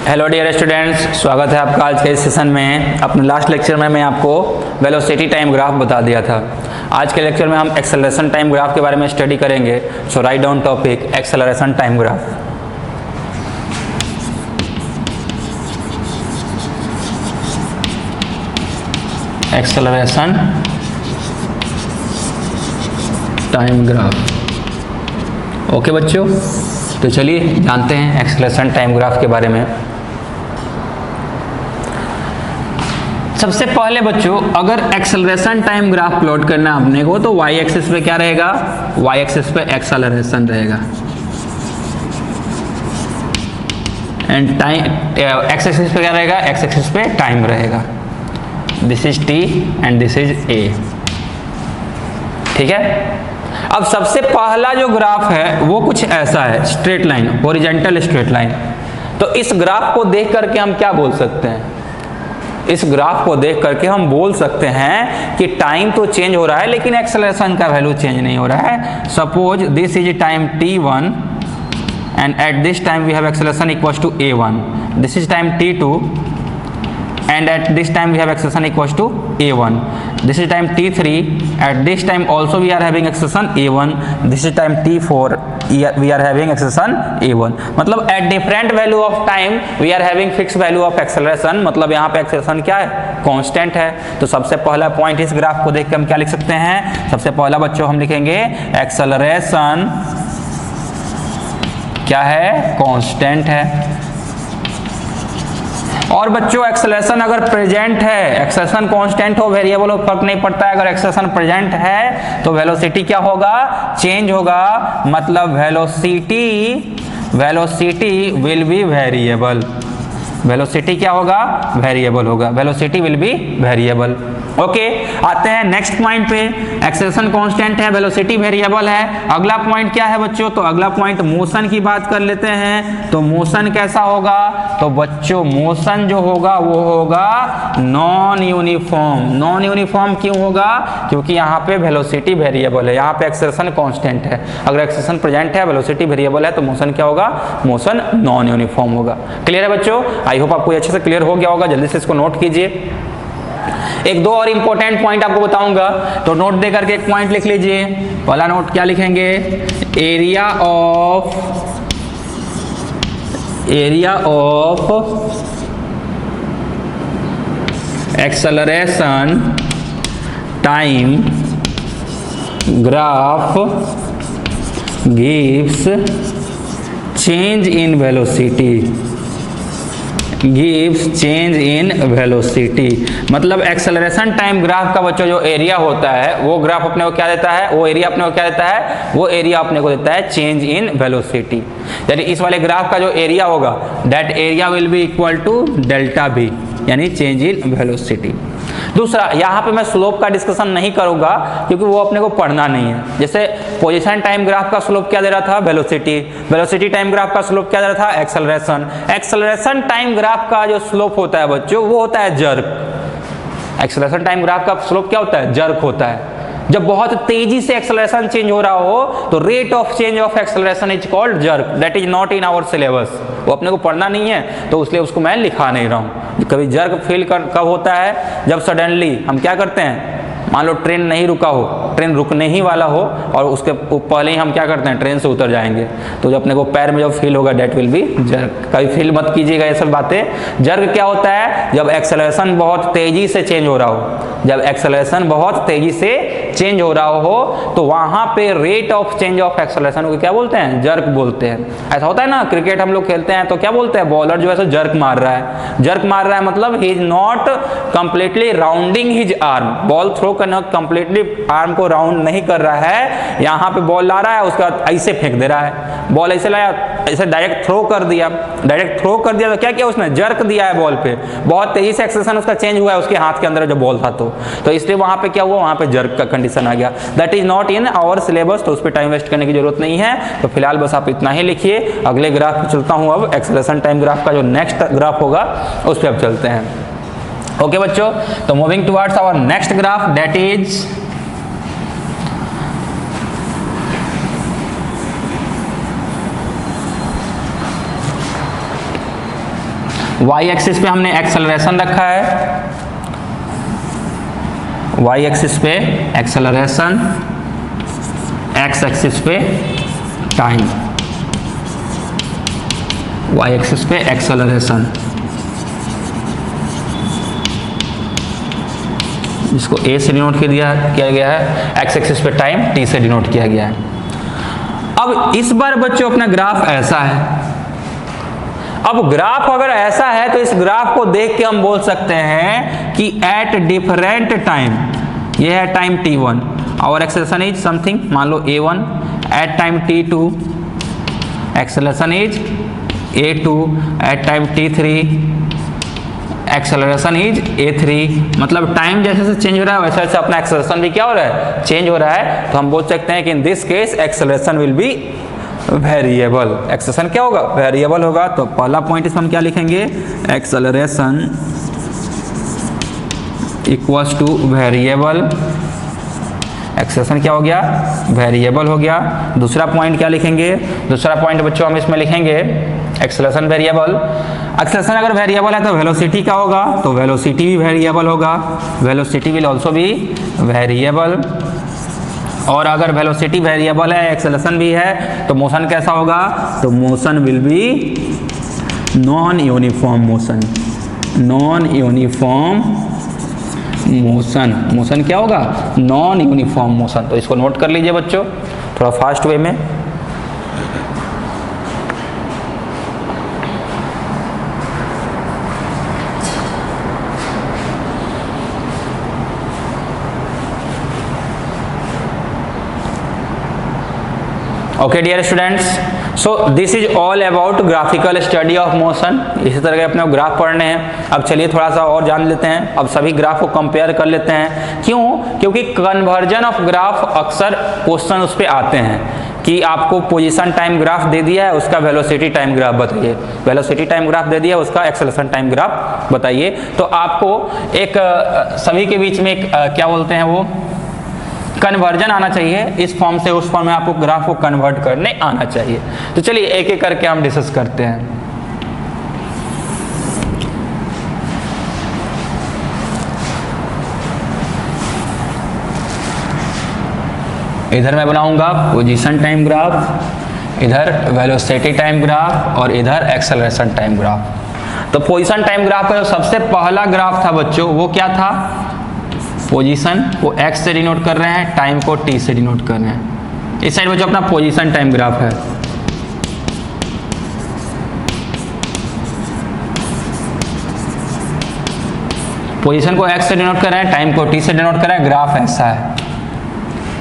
Hello dear students, स्वागत है आपका आज के इस सेशन में। अपने लास्ट लेक्चर में मैं आपको वेलोसिटी टाइम ग्राफ बता दिया था। आज के लेक्चर में हम एक्सेलरेशन टाइम ग्राफ के बारे में स्टडी करेंगे। So write down topic acceleration time graph. Acceleration time graph. Okay बच्चों, तो चलिए जानते हैं एक्सेलरेशन टाइम ग्राफ के बारे में। सबसे पहले बच्चों, अगर एक्सेलरेशन टाइम ग्राफ प्लॉट करना है अपने को, तो वाई एक्सिस पे क्या रहेगा? वाई एक्सिस पे एक्सेलरेशन रहेगा एंड टाइम एक्स एक्सिस पे क्या रहेगा? एक्स एक्सिस पे टाइम रहेगा। This is T and this is a. ठीक है। अब सबसे पहला जो ग्राफ है वो कुछ ऐसा है, straight line, horizontal straight line. तो इस ग्राफ को देख करके हम क्या बोल सकते हैं? इस ग्राफ को देख करके हम बोल सकते हैं कि टाइम तो चेंज हो रहा है लेकिन एक्सेलरेशन का वैल्यू चेंज नहीं हो रहा है। Suppose this is time t1 and at this time we have acceleration equals to a1, this is time t2 and at this time we have acceleration equals to a1, this is time t3, at this time also we are having acceleration a1, this is time t4, we are having acceleration a1। मतलब at different value of time we are having fixed value of acceleration। मतलब यहाँ पे acceleration क्या है? Constant है। तो सबसे पहला पॉइंट इस ग्राफ को देख के हम क्या लिख सकते हैं? सबसे पहला बच्चों हम लिखेंगे एक्सेलरेशन क्या है? कांस्टेंट है। और बच्चों एक्सेलरेशन अगर प्रेजेंट है, एक्सेलरेशन कांस्टेंट हो, वेरिएबल हो, फर्क नहीं पड़ता है। अगर एक्सेलरेशन प्रेजेंट है तो वेलोसिटी क्या होगा? चेंज होगा। मतलब velocity will be variable. Velocity क्या होगा? वेरिएबल होगा। Velocity will be variable. Okay, आते हैं नेक्स्ट पॉइंट पे। एक्सेलरेशन कांस्टेंट है, वेलोसिटी वेरिएबल है। अगला पॉइंट क्या है बच्चों? तो अगला पॉइंट मोशन की बात कर लेते हैं। तो मोशन कैसा होगा? तो बच्चों मोशन जो होगा वो होगा नॉन यूनिफॉर्म। नॉन यूनिफॉर्म क्यों होगा? क्योंकि यहाँ पे वेलोसिटी वेरिएबल है, यहाँ पे एक्सेलरेशन कांस्टेंट है। अगर एक्सेलरेशन प्रेजेंट है, वेलोसिटी वेरिएबल है, तो मोशन क्या होगा? मोशन नॉन यूनिफॉर्म होगा। क्लियर है बच्चों? आई होप आपको अच्छे से क्लियर हो गया होगा। जल्दी से इसको नोट कीजिए। एक दो और इंपॉर्टेंट पॉइंट आपको बताऊंगा, तो नोट दे करके एक पॉइंट लिख लीजिए। पहला नोट क्या लिखेंगे? Area of acceleration time graph gives change in velocity. Gives change in velocity. मतलब एक्सेलरेशन टाइम ग्राफ का बच्चों जो एरिया होता है वो ग्राफ अपने को क्या देता है? वो एरिया अपने को क्या देता है? वो एरिया अपने को देता है चेंज इन वेलोसिटी। यानी इस वाले ग्राफ का जो एरिया होगा that area will be equal to delta B, यानी चेंज इन वेलोसिटी। दूसरा, यहाँ पे मैं स्लोप का डिस्कशन नहीं करूंगा क्योंकि वो अपने को पढ़ना नहीं है। जैसे पोजीशन टाइम ग्राफ का स्लोप क्या दे रहा था? वेलोसिटी। वेलोसिटी टाइम ग्राफ का स्लोप क्या दे रहा था? एक्सेलरेशन। एक्सेलरेशन टाइम ग्राफ का जो स्लोप होता है बच्चों वो होता है जर्क। एक्सेलरेशन टाइम ग्राफ का स्लोप क्या होता है? जर्क होता है। जब बहुत तेजी से एक्सेलरेशन चेंज हो रहा हो तो rate of change of acceleration is called jerk. That is not in our syllabus. वो अपने को पढ़ना नहीं है तो इसलिए उसको मैं लिखा नहीं रहा हूँ। कभी जर्क फील कब होता है? जब सडनली हम क्या करते हैं, मान लो ट्रेन नहीं रुका हो, ट्रेन रुकने ही वाला हो और उसके पहले ही हम क्या करते हैं? ट्रेन से उतर जाएंगे। तो जब अपने को पैर में जब फील होगा डेट विल बी जर्क। कभी फील मत कीजिएगा ये सब बातें। जर्क क्या होता है? जब एक्सेलरेशन बहुत तेजी से चेंज हो रहा हो। जब एक्सेलरेशन बहुत तेजी से चेंज हो रहा हो तो वहां पे rate of change of acceleration को क्या बोलते हैं? जर्क बोलते हैं। ऐसा होता है ना, क्रिकेट हम लोग खेलते हैं तो क्या बोलते हैं? बॉलर जो है सो जर्क मार रहा है। जर्क मार रहा है मतलब he is not completely rounding his arm. Ball throw करना कंप्लीटली आर्म को राउंड नहीं कर रहा है। यहाँ पे बॉल ला रहा है, उसका ऐसे फेंक दे रहा है। बॉल ऐसे लाया, ऐसे डायरेक्ट थ्रो कर दिया। डायरेक्ट थ्रो कर दिया तो क्या किया उसने? जर्क दिया है बॉल पे। बहुत तेजी से एक्सेलरेशन उसका चेंज हुआ है उसके हाथ के अंदर जो बॉल था। तो इसलिए वहां पे क्या हुआ? वहां पे जर्क का कंडीशन आ गया। That is not in our syllabus, तो उस पर टाइम वेस्ट करने की जरूरत नहीं है। तो फिलहाल बस आप इतना ही लिखिए। अगले ग्राफ पे चलता हूं। अब एक्सेलरेशन टाइम ग्राफ का जो नेक्स्ट ग्राफ होगा उस पर अब चलते हैं। ओके बच्चों, तो moving towards our next graph that is Y axis पे हमने एक्सेलरेशन रखा है, वाई एक्सिस पे एक्सेलरेशन, एक्स एक्सिस पे टाइम, वाई एक्सिस पे एक्सेलरेशन, जिसको ए से डिनोट किया गया है, एक्स एक्सिस पे टाइम टी से डिनोट किया गया है। अब इस बार बच्चों अपना ग्राफ ऐसा है। अब ग्राफ अगर ऐसा है तो इस ग्राफ को देख के हम बोल सकते हैं कि एट डिफरेंट टाइम, ये है टाइम t1 और एक्सेलरेशन इज समथिंग, मान लो a1, at time t2 acceleration is a2, at time t3 acceleration is a3। मतलब टाइम जैसे जैसे चेंज हो रहा है वैसे वैसे अपना एक्सेलरेशन भी क्या हो रहा है, चेंज हो रहा है। तो हम बोल सकते हैं कि in this case acceleration will be variable. Acceleration क्या होगा, वेरिएबल होगा। तो पहला पॉइंट इसमें हम क्या लिखेंगे, acceleration equals two variable. Acceleration क्या हो गया, वेरिएबल हो गया। दूसरा पॉइंट क्या लिखेंगे, दूसरा पॉइंट बच्चों हम इसमें लिखेंगे एक्सेलरेशन वेरिएबल। एक्सेलरेशन अगर वेरिएबल है तो वेलोसिटी क्या होगा, तो वेलोसिटी भी वेरिएबल होगा, velocity will also be variable. और अगर वेलोसिटी वेरिएबल है, एक्सेलरेशन भी है, तो मोशन कैसा होगा, तो motion will be non uniform motion, non uniform motion. Motion क्या होगा, नॉन यूनिफॉर्म मोशन। तो इसको नोट कर लीजिए बच्चों थोड़ा फास्ट वे में। Okay dear students, so this is all about graphical study of motion. इसी तरह के अपने ग्राफ पढ़ने हैं। अब चलिए थोड़ा सा और जान लेते हैं, अब सभी ग्राफ को कंपेयर कर लेते हैं। क्यों, क्योंकि कन्वर्जन ऑफ ग्राफ अक्सर क्वेश्चन उस पर आते हैं कि आपको पोजीशन टाइम ग्राफ दे दिया है, उसका वेलोसिटी टाइम ग्राफ बताइए, वेलोसिटी टाइम ग्राफ दे दिया है, उसका एक्सेलरेशन टाइम ग्राफ बताइए। तो आपको एक सभी के बीच में एक क्या बोलते हैं वो कन्वर्जन आना चाहिए, इस फॉर्म से उस फॉर्म में आपको ग्राफ को कन्वर्ट करने आना चाहिए। तो चलिए एक एक करके हम डिस्कस करते हैं। इधर मैं बनाऊंगा पोजीशन टाइम ग्राफ, इधर वेलोसिटी टाइम ग्राफ और इधर एक्सेलरेशन टाइम ग्राफ। तो पोजीशन टाइम ग्राफ का जो सबसे पहला ग्राफ था बच्चों वो क्या था, पोजीशन को x से डिनोट कर रहे हैं, टाइम को t से डिनोट कर रहे हैं। इस साइड बच्चों अपना पोजीशन टाइम ग्राफ है। पोजीशन को x से डिनोट कर रहे हैं, टाइम को t से डिनोट कर रहे हैं, ग्राफ ऐसा है।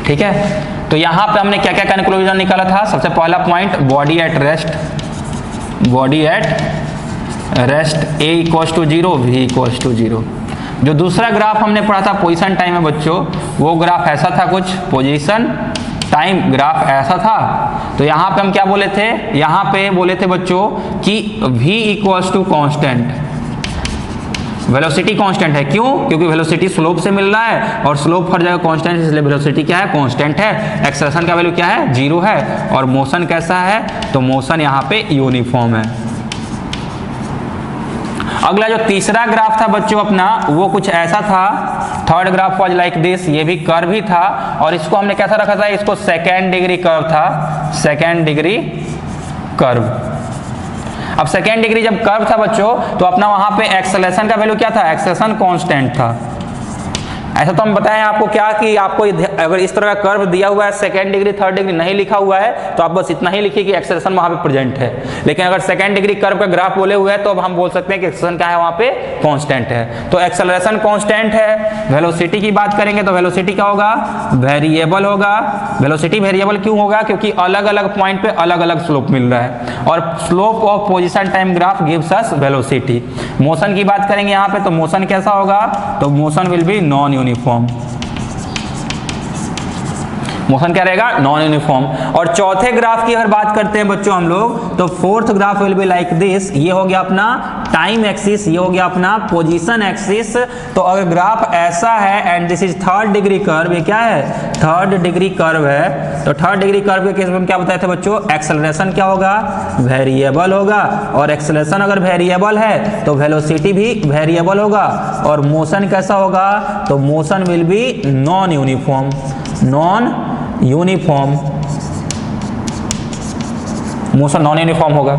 ठीक है, तो यहां पे हमने क्या क्या कंक्लूजन निकाला था। सबसे पहला point body at rest, body at rest a equals to 0, v equals to 0। जो दूसरा ग्राफ हमने पढ़ा था पोजीशन टाइम में बच्चों, वो ग्राफ ऐसा था कुछ, पोजीशन टाइम ग्राफ ऐसा था। तो यहाँ पे हम क्या बोले थे, यहाँ पे बोले थे बच्चों कि v equals to constant, velocity constant है। क्यों, क्योंकि वेलोसिटी स्लोप से मिल रहा है और स्लोप हर जगह कांस्टेंट है, इसलिए वेलोसिटी क्या है, कांस्टेंट है। एक्सेलरेशन का वैल्यू क्या है, 0 है। और मोशन कैसा है, तो मोशन यहाँ पे यूनिफॉर्म है। अगला जो तीसरा ग्राफ था बच्चों अपना, वो कुछ ऐसा था। Third graph was like this, ये भी कर्व ही था और इसको हमने कैसा रखा था, इसको सेकेंड डिग्री कर्व था, सेकेंड डिग्री कर्व। अब सेकेंड डिग्री जब कर्व था बच्चों, तो अपना वहां पे एक्सेलरेशन का वैल्यू क्या था, एक्सेलरेशन कांस्टेंट था। ऐसा तो हम बताएं आपको क्या कि आपको अगर इस तरह का कर्व दिया हुआ है, सेकेंड डिग्री थर्ड डिग्री नहीं लिखा हुआ है, तो आप बस इतना ही लिखिए कि एक्सेलरेशन वहां पे प्रेजेंट है। लेकिन अगर सेकेंड डिग्री कर्व का ग्राफ बोले हुए हैं तो अब हम बोल सकते हैं कि एक्सेलरेशन क्या है, वहां पे कांस्टेंट है। तो एक्सेलरेशन कांस्टेंट है। वेलोसिटी की बात करेंगे तो वेलोसिटी क्या होगा, वेरिएबल होगा। वेलोसिटी वेरिएबल क्यों होगा, क्योंकि अलग अलग पॉइंट पे अलग अलग स्लोप मिल रहा है और slope of position time graph gives us velocity. Motion की बात करेंगे यहाँ पे, तो मोशन कैसा होगा, तो motion will be non uniform. Motion क्या रहेगा, नॉन यूनिफॉर्म। और चौथे ग्राफ की अगर बात करते हैं बच्चों हम लोग, तो fourth graph will be like this. ये हो गया अपना टाइम एक्सिस, ये हो गया अपना पोजीशन एक्सिस। तो अगर ग्राफ ऐसा है and this is third degree curve, ये क्या है, थर्ड डिग्री कर्व है। तो थर्ड डिग्री कर्व के केस में क्या बताए थे बच्चों, एक्सेलरेशन क्या होगा, वेरिएबल होगा। और एक्सेलरेशन अगर वेरिएबल है तो वेलोसिटी भी वेरिएबल होगा। और मोशन कैसा होगा, तो motion will be non uniform, non uniform, motion non uniform होगा।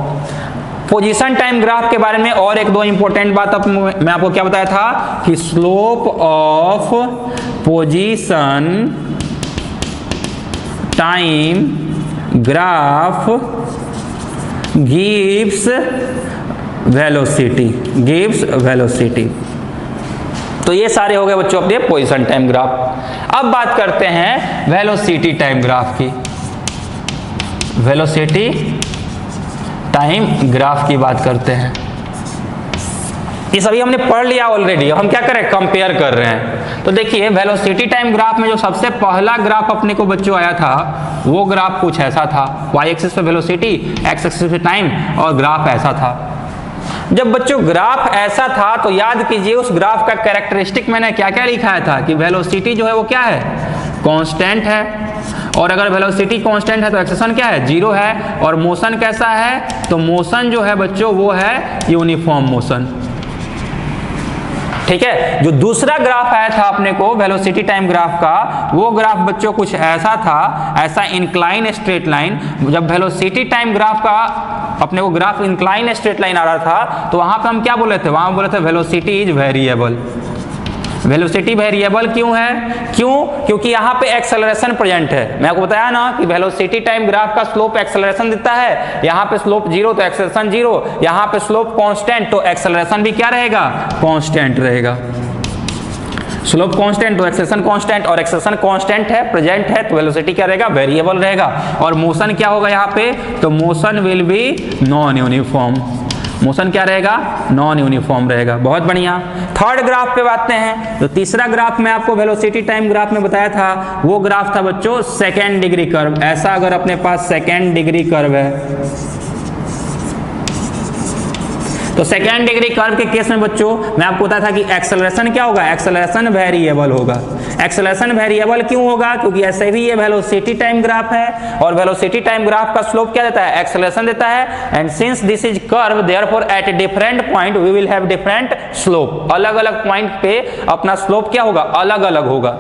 पोजीशन टाइम ग्राफ के बारे में और एक दो इंपॉर्टेंट बात मैं आपको क्या बताया था कि slope of position time graph gives velocity, gives velocity. तो ये सारे हो गए बच्चों अपने पोजीशन टाइम ग्राफ। अब बात करते हैं वेलोसिटी टाइम ग्राफ की। वेलोसिटी टाइम ग्राफ की बात करते हैं। ये सभी हमने पढ़ लिया ऑलरेडी, हम क्या करें, कंपेयर कर रहे हैं। तो देखिए वेलोसिटी टाइम ग्राफ में जो सबसे पहला ग्राफ अपने को बच्चों आया था वो ग्राफ कुछ ऐसा था, वाई एक्सिस पे वेलोसिटी, एक्स एक्सिस पे टाइम, और ग्राफ ऐसा था। जब बच्चों ग्राफ ऐसा था तो याद कीजिए उस ग्राफ का कैरेक्टरिस्टिक मैंने क्या क्या लिखाया था कि वेलोसिटी जो है वो क्या है, कांस्टेंट है। और अगर वेलोसिटी कांस्टेंट है तो एक्सेलरेशन क्या है, जीरो है। और मोशन कैसा है, तो मोशन जो है बच्चों वो है यूनिफॉर्म मोशन। ठीक है, जो दूसरा ग्राफ आया था अपने को वेलोसिटी टाइम ग्राफ का, वो ग्राफ बच्चों कुछ ऐसा था, ऐसा इंक्लाइन स्ट्रेट लाइन। जब वेलोसिटी टाइम ग्राफ का अपने को ग्राफ इंक्लाइन स्ट्रेट लाइन आ रहा था तो वहां पे हम क्या बोले थे, वहां बोले थे velocity is variable. Velocity variable क्यों है, क्योंकि यहाँ पे एक्सेलरेशन प्रेजेंट है। मैं आपको बताया ना कि वेलोसिटी टाइम ग्राफ का स्लोप एक्सेलरेशन देता है। यहाँ पे स्लोप जीरो तो एक्सेलरेशन जीरो, यहाँ पे स्लोप कांस्टेंट तो एक्सेलरेशन भी क्या रहेगा, कांस्टेंट रहेगा। स्लोप कांस्टेंट तो एक्सेलरेशन कांस्टेंट, और एक्सेलरेशन कांस्टेंट है, प्रेजेंट है, तो वेलोसिटी क्या रहेगा, वेरिएबल रहेगा। और मोशन क्या होगा यहाँ पे, तो motion will be non uniform. Motion क्या रहेगा, नॉन यूनिफॉर्म रहेगा। बहुत बढ़िया। थर्ड ग्राफ पे बात हैं। तो तीसरा ग्राफ मैं आपको वेलोसिटी टाइम ग्राफ में बताया था, वो ग्राफ था बच्चों सेकेंड डिग्री कर्व। ऐसा अगर अपने पास सेकेंड डिग्री कर्व है तो सेकेंड डिग्री कर्व के केस में बच्चों मैं आपको बताया था कि एक्सेलरेशन क्या होगा, एक्सेलरेशन वेरिएबल होगा। एक्सेलरेशन वेरिएबल क्यों होगा, क्योंकि ऐसे भी ये वेलोसिटी टाइम ग्राफ है और वेलोसिटी टाइम ग्राफ का स्लोप क्या देता है, एक्सेलरेशन देता है। And since this is curve therefore at different point we will have different slope. अलग अलग पॉइंट पे अपना स्लोप क्या होगा, अलग अलग होगा।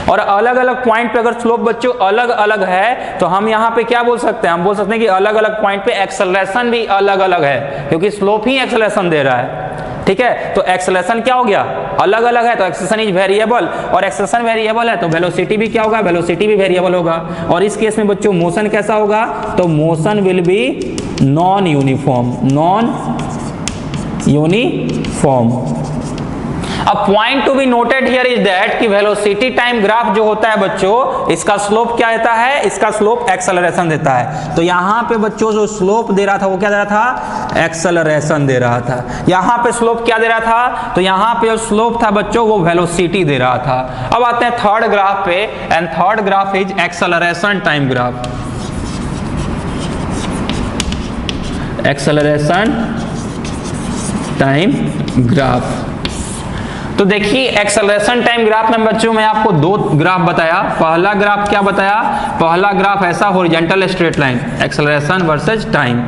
और अलग अलग पॉइंट पे अगर स्लोप बच्चों अलग अलग है तो हम यहाँ पे क्या बोल सकते हैं, हम बोल सकते हैं कि अलग अलग पॉइंट पे एक्सेलरेशन भी अलग अलग है, क्योंकि स्लोप ही एक्सेलरेशन दे रहा है। ठीक है, तो एक्सेलरेशन क्या हो गया, अलग अलग है, तो एक्सेलरेशन इज वेरिएबल। और एक्सेलरेशन वेरिएबल है तो वेलोसिटी भी क्या होगा, वेलोसिटी भी वेरिएबल होगा। और इस केस में बच्चों मोशन कैसा होगा, तो motion will be non uniform, non uniform. अब point to be noted here is that कि वेलोसिटी टाइम ग्राफ जो होता है बच्चों, इसका स्लोप क्या देता है, इसका स्लोप एक्सेलरेशन देता है। तो यहाँ पे बच्चों जो स्लोप दे रहा था वो क्या दे रहा था, एक्सेलरेशन दे रहा था। यहाँ पे स्लोप क्या दे रहा था, तो यहाँ पे जो स्लोप था बच्चों वो वेलोसिटी दे रहा था। अब आते हैं थर्ड ग्राफ पे, and third graph is acceleration time graph. Acceleration time graph. तो देखिए एक्सेलरेशन टाइम ग्राफ में बच्चों मैं आपको दो ग्राफ बताया। पहला ग्राफ क्या बताया, पहला ग्राफ ऐसा horizontal straight line, acceleration versus time.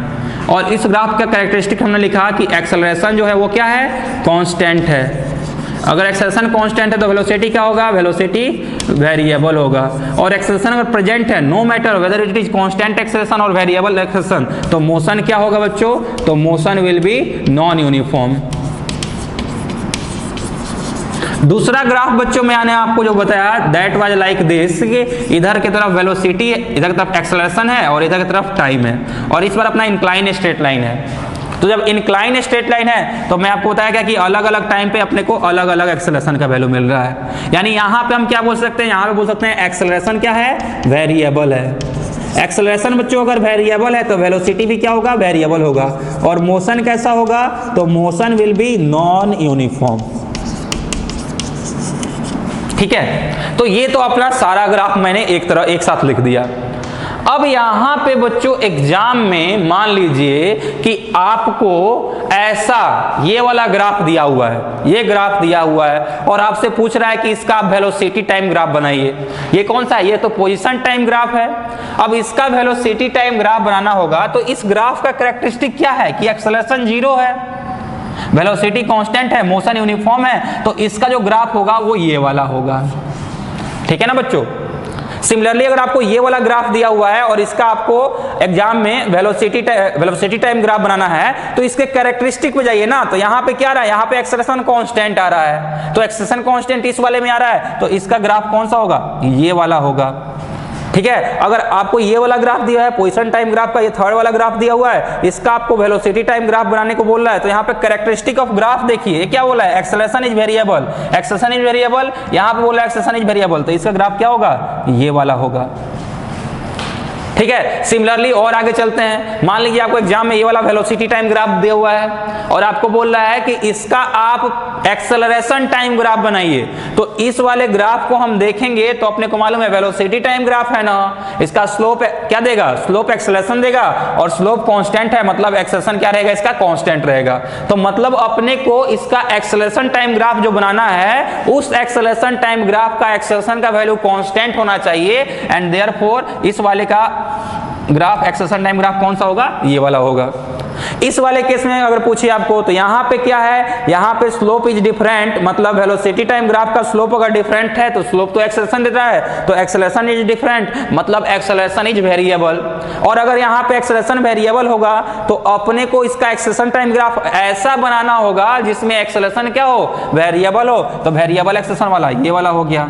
और इस ग्राफ का कैरेक्टरिस्टिक हमने लिखा कि एक्सेलरेशन जो है वो क्या है, कांस्टेंट है। अगर एक्सेलरेशन कांस्टेंट है तो वेलोसिटी क्या होगा, वेलोसिटी वेरिएबल होगा। और एक्सेलरेशन अगर प्रेजेंट है, no matter whether it is constant acceleration और वेरिएबल एक्सेलरेशन, तो मोशन क्या होगा बच्चों, तो motion will be non uniform. दूसरा ग्राफ बच्चों मैंने आपको जो बताया दैट वाज लाइक दिस, कि इधर की तरफ वेलोसिटी है, इधर की तरफ एक्सेलरेशन है और इधर की तरफ टाइम है। और इस बार अपना इंक्लाइन स्ट्रेट लाइन है। तो जब इंक्लाइन स्ट्रेट लाइन है तो मैं आपको बताया क्या कि अलग अलग टाइम पे अपने को अलग अलग एक्सेलरेशन का वैल्यू मिल रहा है। यानी यहाँ पे हम क्या बोल सकते हैं, यहाँ पे बोल सकते हैं एक्सेलरेशन क्या है, वेरिएबल है। एक्सेलरेशन बच्चों अगर वेरिएबल है तो वेलोसिटी भी क्या होगा, वेरिएबल होगा। और मोशन कैसा होगा, तो motion will be non uniform. ठीक है, तो ये तो अपना सारा ग्राफ मैंने एक साथ लिख दिया। अब यहां पे बच्चों एग्जाम में मान लीजिए कि आपको ऐसा ये वाला ग्राफ दिया हुआ है, ये ग्राफ दिया हुआ है और आपसे पूछ रहा है कि इसका आप वेलोसिटी टाइम ग्राफ बनाइए। ये कौन सा है? ये तो पोजीशन टाइम ग्राफ है। अब इसका वेलोसिटी टाइम ग्राफ बनाना होगा तो इस ग्राफ का कैरेक्टरिस्टिक क्या है कि एक्सेलरेशन 0 है, वेलोसिटी कांस्टेंट है, मोशन यूनिफॉर्म है, तो इसका जो ग्राफ होगा वो ये वाला होगा। ठीक है ना बच्चों। सिमिलरली अगर आपको ये वाला ग्राफ दिया हुआ है और इसका आपको एग्जाम में वेलोसिटी टाइम ग्राफ बनाना है तो इसके कैरेक्टरिस्टिक पे जाइए ना, तो यहाँ पे क्या आ रहा है? यहाँ पे एक्सेलरेशन कांस्टेंट आ रहा है, तो एक्सेलरेशन कांस्टेंट इस वाले में आ रहा है, तो इसका ग्राफ कौन सा होगा? ये वाला होगा। ठीक है, अगर आपको ये वाला ग्राफ दिया है पोजीशन टाइम ग्राफ का, ये थर्ड वाला ग्राफ दिया हुआ है, इसका आपको वेलोसिटी टाइम ग्राफ बनाने को बोल रहा है, तो यहाँ पे कैरेक्टरिस्टिक ऑफ ग्राफ देखिए क्या बोला है? Acceleration is variable, acceleration is variable, यहाँ पे बोला है एक्सेलरेशन इज वेरिएबल, तो इसका ग्राफ क्या होगा? ये वाला होगा। ठीक है, सिमिलरली और आगे चलते हैं। मान लीजिए आपको एग्जाम में ये वाला वेलोसिटी टाइम ग्राफ दिया हुआ है और आपको बोल रहा है कि इसका आप एक्सेलरेशन टाइम ग्राफ बनाइए, तो इस वाले ग्राफ को हम देखेंगे तो अपने को मालूम है वेलोसिटी टाइम ग्राफ है ना, इसका स्लोप क्या देगा? स्लोप एक्सेलरेशन देगा और स्लोप कांस्टेंट है, मतलब एक्सेलरेशन क्या रहेगा? इसका कांस्टेंट रहेगा। तो मतलब अपने को इसका एक्सेलरेशन टाइम ग्राफ जो बनाना है उस एक्सेलरेशन टाइम ग्राफ का एक्सेलरेशन का वैल्यू कांस्टेंट होना चाहिए एंड देयरफॉर इस वाले का ग्राफ एक्सेलरेशन टाइम ग्राफ कौन सा होगा? ये वाला होगा। इस वाले केस में अगर पूछिए आपको तो यहाँ पे क्या है? यहाँ पे स्लोप इज डिफरेंट, मतलब वेलोसिटी टाइम ग्राफ का स्लोप अगर डिफरेंट है तो स्लोप तो एक्सेलरेशन देता है, तो एक्सेलरेशन इज डिफरेंट, मतलब एक्सेलरेशन इज वेरिएबल। और अगर यहाँ पे एक्सेलरेशन वेरिएबल होगा तो अपने को इसका एक्सेलरेशन टाइम ग्राफ ऐसा बनाना होगा जिसमें एक्सेलरेशन क्या हो? वेरिएबल हो, तो वेरिएबल एक्सेलरेशन वाला ये वाला हो गया।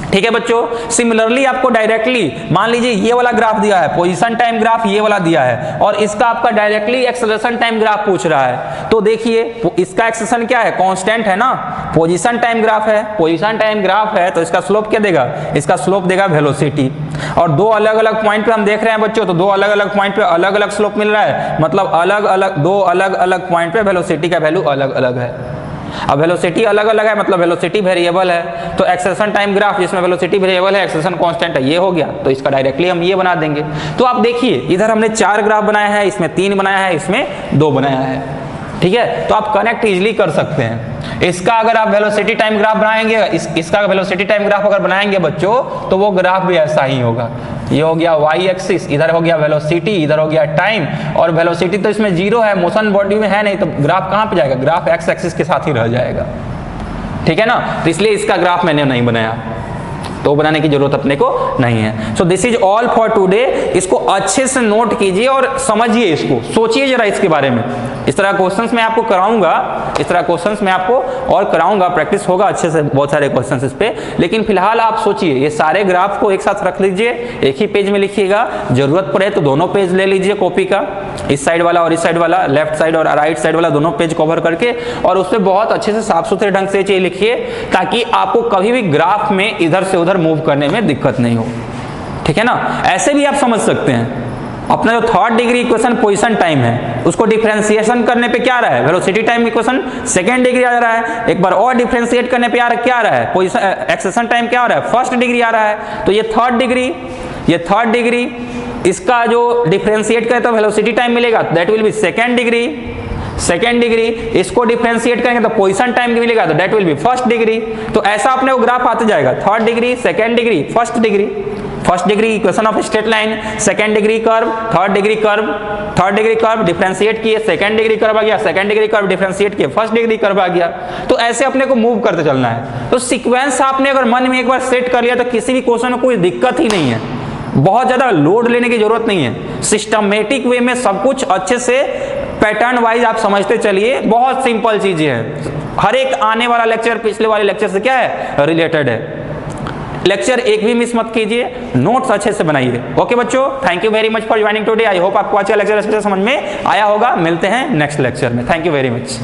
ठीक है बच्चों, सिमिलरली आपको डायरेक्टली मान लीजिए ये वाला ग्राफ दिया है, पोजीशन टाइम ग्राफ ये वाला दिया है और इसका आपका डायरेक्टली एक्सेलरेशन टाइम ग्राफ पूछ रहा है, तो देखिए इसका एक्सेलरेशन क्या है? कांस्टेंट है ना, पोजीशन टाइम ग्राफ है, पोजीशन टाइम ग्राफ है तो इसका स्लोप क्या देगा? इसका स्लोप देगा वेलोसिटी। और दो अलग अलग पॉइंट पे हम देख रहे हैं बच्चों, तो दो अलग अलग पॉइंट पे अलग अलग स्लोप मिल रहा है, मतलब दो अलग अलग पॉइंट पे वेलोसिटी का वैल्यू अलग अलग है। अब वेलोसिटी अलग अलग है मतलब वेलोसिटी वेरिएबल है, तो एक्सेलरेशन टाइम ग्राफ जिसमें वेलोसिटी वेरिएबल है, एक्सेलरेशन कांस्टेंट है, ये हो गया, तो इसका डायरेक्टली हम ये बना देंगे। तो आप देखिए इधर हमने 4 ग्राफ बनाया है, इसमें 3 बनाया है, इसमें 2 बनाया है। ठीक है, तो आप कनेक्ट इजीली कर सकते हैं। इसका अगर आप वेलोसिटी टाइम ग्राफ बनाएंगे, इसका वेलोसिटी टाइम ग्राफ अगर बनाएंगे बच्चों तो वो ग्राफ भी ऐसा ही होगा। ये हो गया वाई एक्सिस, इधर हो गया वेलोसिटी, इधर हो गया टाइम, और वेलोसिटी तो इसमें 0 है, मोशन बॉडी में है नहीं, तो ग्राफ कहाँ पे जाएगा? ग्राफ एक्स एक्सिस के साथ ही रह जाएगा। ठीक है ना, तो इसलिए इसका ग्राफ मैंने नहीं बनाया, तो बनाने की जरूरत अपने को नहीं है। सो this is all for today. इसको अच्छे से नोट कीजिए और समझिए, इसको सोचिए जरा इसके बारे में। इस तरह क्वेश्चंस मैं आपको कराऊंगा, इस तरह क्वेश्चंस मैं आपको और कराऊंगा, प्रैक्टिस होगा अच्छे से बहुत सारे क्वेश्चंस इस पे। लेकिन फिलहाल आप सोचिए, ये सारे ग्राफ को एक साथ रख लीजिए, एक ही पेज में लिखिएगा, जरूरत पड़े तो दोनों पेज ले लीजिए कॉपी का, इस साइड वाला और इस साइड वाला, लेफ्ट साइड और राइट साइड वाला, दोनों पेज कवर करके, और उस पर बहुत अच्छे से साफ सुथरे ढंग से चीज लिखिए ताकि आपको कभी भी ग्राफ में इधर से उधर मूव करने में दिक्कत नहीं हो। ठीक है ना, ऐसे भी आप समझ सकते हैं। अपना जो 3rd degree equation position time है उसको डिफरेंशिएशन करने पे क्या आ रहा है? Velocity time equation 2nd degree आ रहा है। एक बार और डिफरेंशिएट करने पे क्या आ रहा है? पोजीशन एक्सेलरेशन टाइम क्या आ रहा है? 1st डिग्री आ रहा है। तो ये 3rd डिग्री, ये 3rd डिग्री, इसका जो डिफरेंशिएट करें तो वेलोसिटी टाइम मिलेगा, that will be 2nd degree. 2nd degree, इसको डिफरेंशिएट करेंगे तो पोजीशन टाइम मिलेगा, तो that will be 1st degree. तो ऐसा अपने को ग्राफ आते जाएगा, 3rd degree, 2nd degree, 1st degree. 1st degree equation of straight line, 2nd degree curve, 3rd degree curve, 3rd degree curve differentiate किए, 2nd डिग्री कर्व आ गया, 2nd degree curve differentiate किए, 1st degree curve आ गया। तो ऐसे अपने को move करते चलना है। तो सीक्वेंस आपने अगर मन में एक बार सेट कर लिया तो किसी भी क्वेश्चन में कोई दिक्कत ही नहीं है, बहुत ज्यादा लोड लेने की जरूरत नहीं है। सिस्टमेटिक वे में सब कुछ अच्छे से पैटर्न वाइज आप समझते चलिए, बहुत सिंपल चीजें हैं। हर एक आने वाला लेक्चर पिछले वाले लेक्चर से क्या है? रिलेटेड है। लेक्चर एक भी मिस मत कीजिए, नोट्स अच्छे से बनाइए। ओके बच्चों, thank you very much for joining today. I hope आपको आज का लेक्चर अच्छे से समझ में आया होगा। मिलते हैं नेक्स्ट लेक्चर में। Thank you very much.